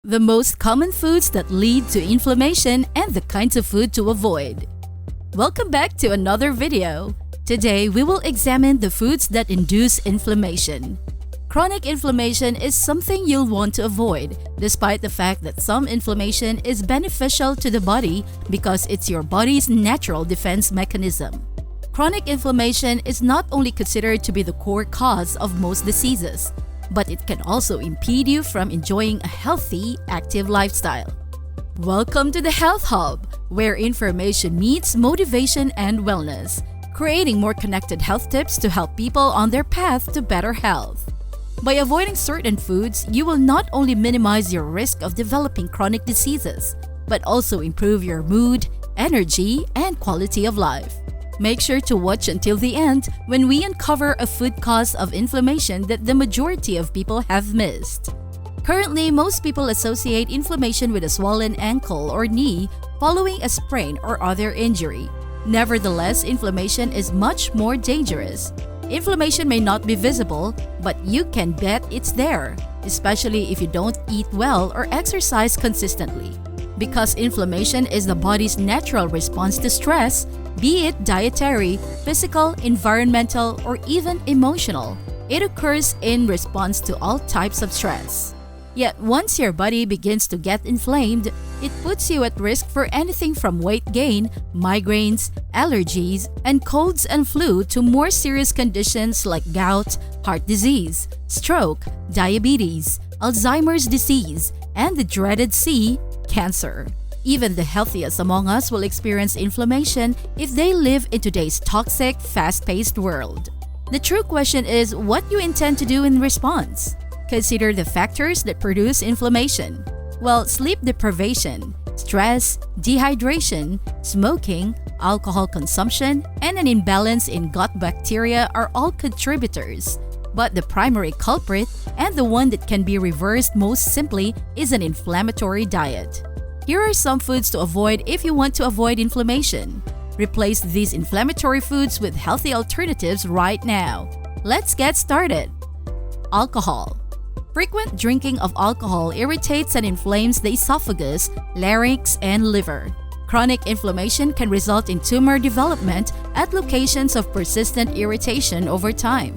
The most common foods that lead to inflammation and the kinds of food to avoid. Welcome back to another video. Today, we will examine the foods that induce inflammation. Chronic inflammation is something you'll want to avoid, despite the fact that some inflammation is beneficial to the body because it's your body's natural defense mechanism. Chronic inflammation is not only considered to be the core cause of most diseases, but it can also impede you from enjoying a healthy, active lifestyle. Welcome to the Health Hub, where information meets motivation and wellness, creating more connected health tips to help people on their path to better health. By avoiding certain foods, you will not only minimize your risk of developing chronic diseases, but also improve your mood, energy, and quality of life. Make sure to watch until the end when we uncover a food cause of inflammation that the majority of people have missed. Currently, most people associate inflammation with a swollen ankle or knee following a sprain or other injury. Nevertheless, inflammation is much more dangerous. Inflammation may not be visible, but you can bet it's there, especially if you don't eat well or exercise consistently. Because inflammation is the body's natural response to stress, be it dietary, physical, environmental, or even emotional. It occurs in response to all types of stress. Yet once your body begins to get inflamed, it puts you at risk for anything from weight gain, migraines, allergies, and colds and flu to more serious conditions like gout, heart disease, stroke, diabetes, Alzheimer's disease, and the dreaded C, cancer. Even the healthiest among us will experience inflammation if they live in today's toxic, fast-paced world. The true question is what you intend to do in response. Consider the factors that produce inflammation. Well, sleep deprivation, stress, dehydration, smoking, alcohol consumption, and an imbalance in gut bacteria are all contributors. But the primary culprit, and the one that can be reversed most simply, is an inflammatory diet. Here are some foods to avoid if you want to avoid inflammation. Replace these inflammatory foods with healthy alternatives right now. Let's get started. Alcohol. Frequent drinking of alcohol irritates and inflames the esophagus, larynx, and liver. Chronic inflammation can result in tumor development at locations of persistent irritation over time.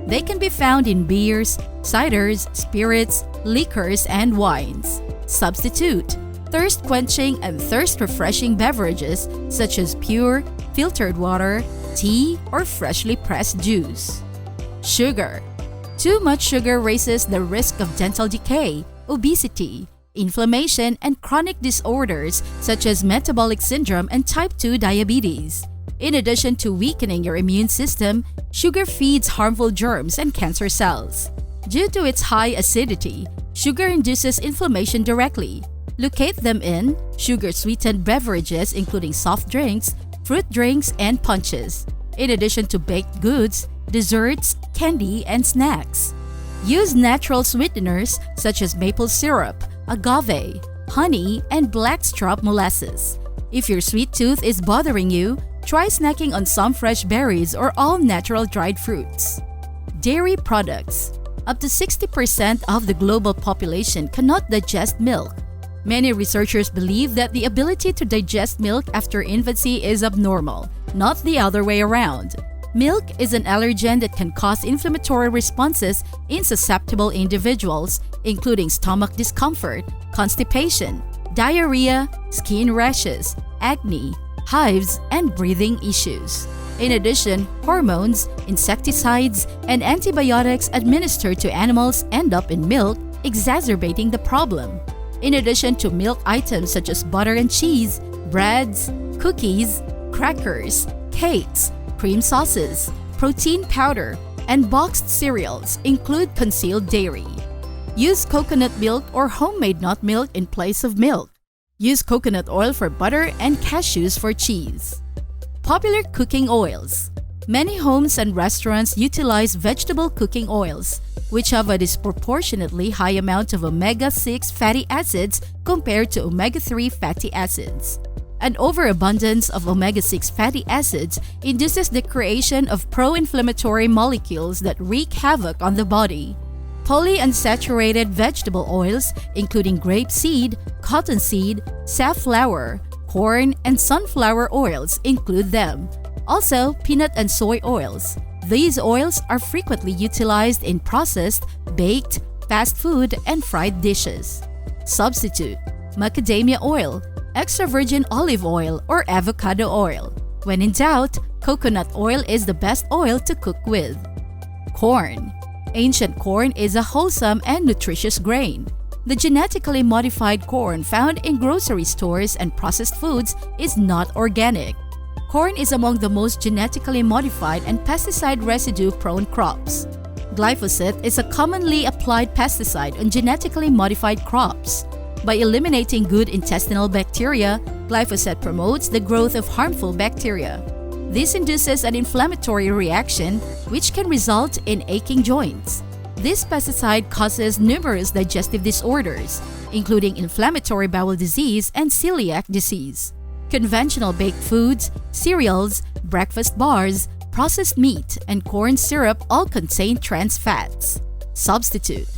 They can be found in beers, ciders, spirits, liquors, and wines. Substitute thirst-quenching and thirst-refreshing beverages such as pure, filtered water, tea, or freshly pressed juice. Sugar. Too much sugar raises the risk of dental decay, obesity, inflammation, and chronic disorders such as metabolic syndrome and type 2 diabetes. In addition to weakening your immune system, sugar feeds harmful germs and cancer cells. Due to its high acidity, sugar induces inflammation directly. Locate them in sugar-sweetened beverages including soft drinks, fruit drinks, and punches, in addition to baked goods, desserts, candy, and snacks. Use natural sweeteners such as maple syrup, agave, honey, and blackstrap molasses. If your sweet tooth is bothering you, try snacking on some fresh berries or all-natural dried fruits. Dairy products. Up to 60% of the global population cannot digest milk. Many researchers believe that the ability to digest milk after infancy is abnormal, not the other way around. Milk is an allergen that can cause inflammatory responses in susceptible individuals, including stomach discomfort, constipation, diarrhea, skin rashes, acne, hives, and breathing issues. In addition, hormones, insecticides, and antibiotics administered to animals end up in milk, exacerbating the problem. In addition to milk items such as butter and cheese, breads, cookies, crackers, cakes, cream sauces, protein powder, and boxed cereals include concealed dairy. Use coconut milk or homemade nut milk in place of milk. Use coconut oil for butter and cashews for cheese. Popular cooking oils. Many homes and restaurants utilize vegetable cooking oils, which have a disproportionately high amount of omega-6 fatty acids compared to omega-3 fatty acids. An overabundance of omega-6 fatty acids induces the creation of pro-inflammatory molecules that wreak havoc on the body. Polyunsaturated vegetable oils, including grapeseed, cottonseed, safflower, corn, and sunflower oils include them. Also, peanut and soy oils. These oils are frequently utilized in processed, baked, fast food, and fried dishes. Substitute: macadamia oil, extra virgin olive oil, or avocado oil. When in doubt, coconut oil is the best oil to cook with. Corn. Ancient corn is a wholesome and nutritious grain. The genetically modified corn found in grocery stores and processed foods is not organic. Corn is among the most genetically modified and pesticide residue-prone crops. Glyphosate is a commonly applied pesticide on genetically modified crops. By eliminating good intestinal bacteria, glyphosate promotes the growth of harmful bacteria. This induces an inflammatory reaction which can result in aching joints. This pesticide causes numerous digestive disorders, including inflammatory bowel disease and celiac disease. Conventional baked foods, cereals, breakfast bars, processed meat, and corn syrup all contain trans fats. Substitute: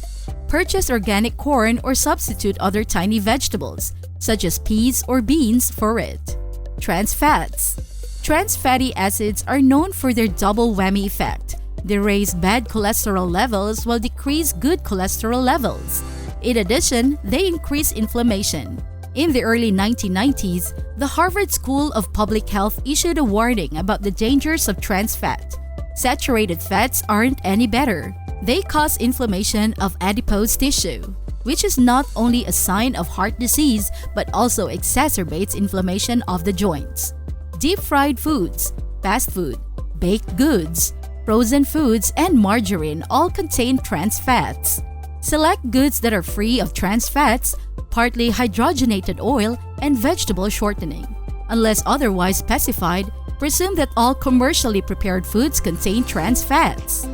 purchase organic corn or substitute other tiny vegetables, such as peas or beans, for it. Trans fats. Trans fatty acids are known for their double whammy effect. They raise bad cholesterol levels while decrease good cholesterol levels. In addition, they increase inflammation. In the early 1990s, the Harvard School of Public Health issued a warning about the dangers of trans fat. Saturated fats aren't any better. They cause inflammation of adipose tissue, which is not only a sign of heart disease but also exacerbates inflammation of the joints. Deep-fried foods, fast food, baked goods, frozen foods, and margarine all contain trans fats. Select goods that are free of trans fats, partly hydrogenated oil, and vegetable shortening. Unless otherwise specified, presume that all commercially prepared foods contain trans fats.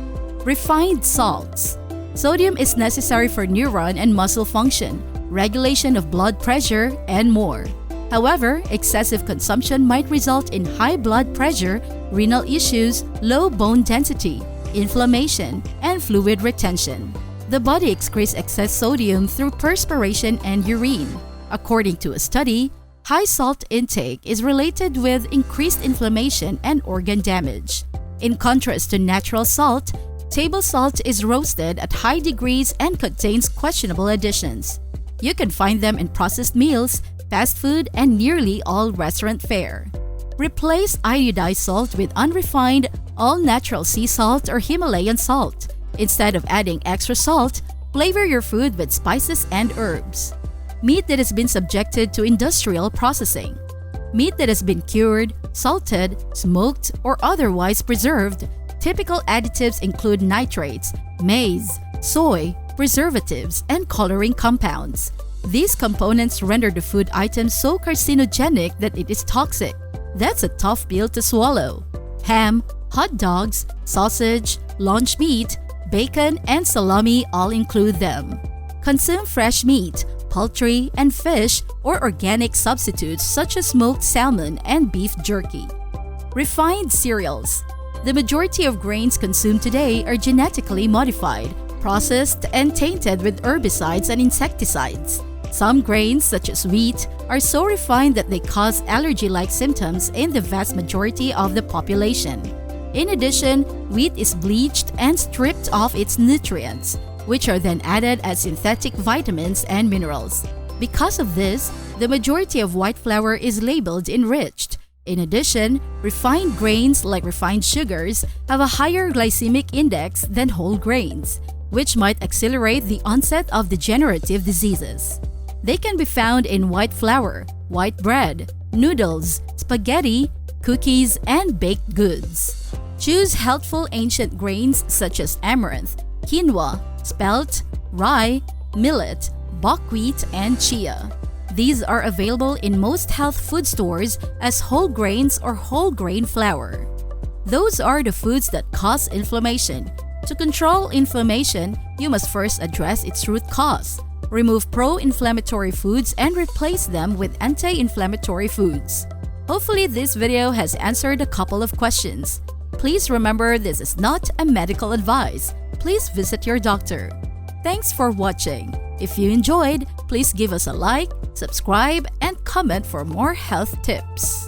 Refined salts. Sodium is necessary for neuron and muscle function, regulation of blood pressure, and more. However, excessive consumption might result in high blood pressure, renal issues, low bone density, inflammation, and fluid retention. The body excretes excess sodium through perspiration and urine. According to a study, high salt intake is related with increased inflammation and organ damage. In contrast to natural salt, table salt is roasted at high degrees and contains questionable additions. You can find them in processed meals, fast food, and nearly all restaurant fare. Replace iodized salt with unrefined, all-natural sea salt or Himalayan salt. Instead of adding extra salt, flavor your food with spices and herbs. Meat that has been subjected to industrial processing. Meat that has been cured, salted, smoked, or otherwise preserved. Typical additives include nitrates, maize, soy, preservatives, and coloring compounds. These components render the food item so carcinogenic that it is toxic. That's a tough pill to swallow. Ham, hot dogs, sausage, lunch meat, bacon, and salami all include them. Consume fresh meat, poultry, and fish or organic substitutes such as smoked salmon and beef jerky. Refined cereals. The majority of grains consumed today are genetically modified, processed, and tainted with herbicides and insecticides. Some grains, such as wheat, are so refined that they cause allergy-like symptoms in the vast majority of the population. In addition, wheat is bleached and stripped of its nutrients, which are then added as synthetic vitamins and minerals. Because of this, the majority of white flour is labeled enriched. In addition, refined grains like refined sugars have a higher glycemic index than whole grains, which might accelerate the onset of degenerative diseases. They can be found in white flour, white bread, noodles, spaghetti, cookies, and baked goods. Choose healthful ancient grains such as amaranth, quinoa, spelt, rye, millet, buckwheat, and chia. These are available in most health food stores as whole grains or whole grain flour. Those are the foods that cause inflammation. To control inflammation, you must first address its root cause. Remove pro-inflammatory foods and replace them with anti-inflammatory foods. Hopefully this video has answered a couple of questions. Please remember, this is not a medical advice. Please visit your doctor. Thanks for watching. If you enjoyed, please give us a like, subscribe, and comment for more health tips.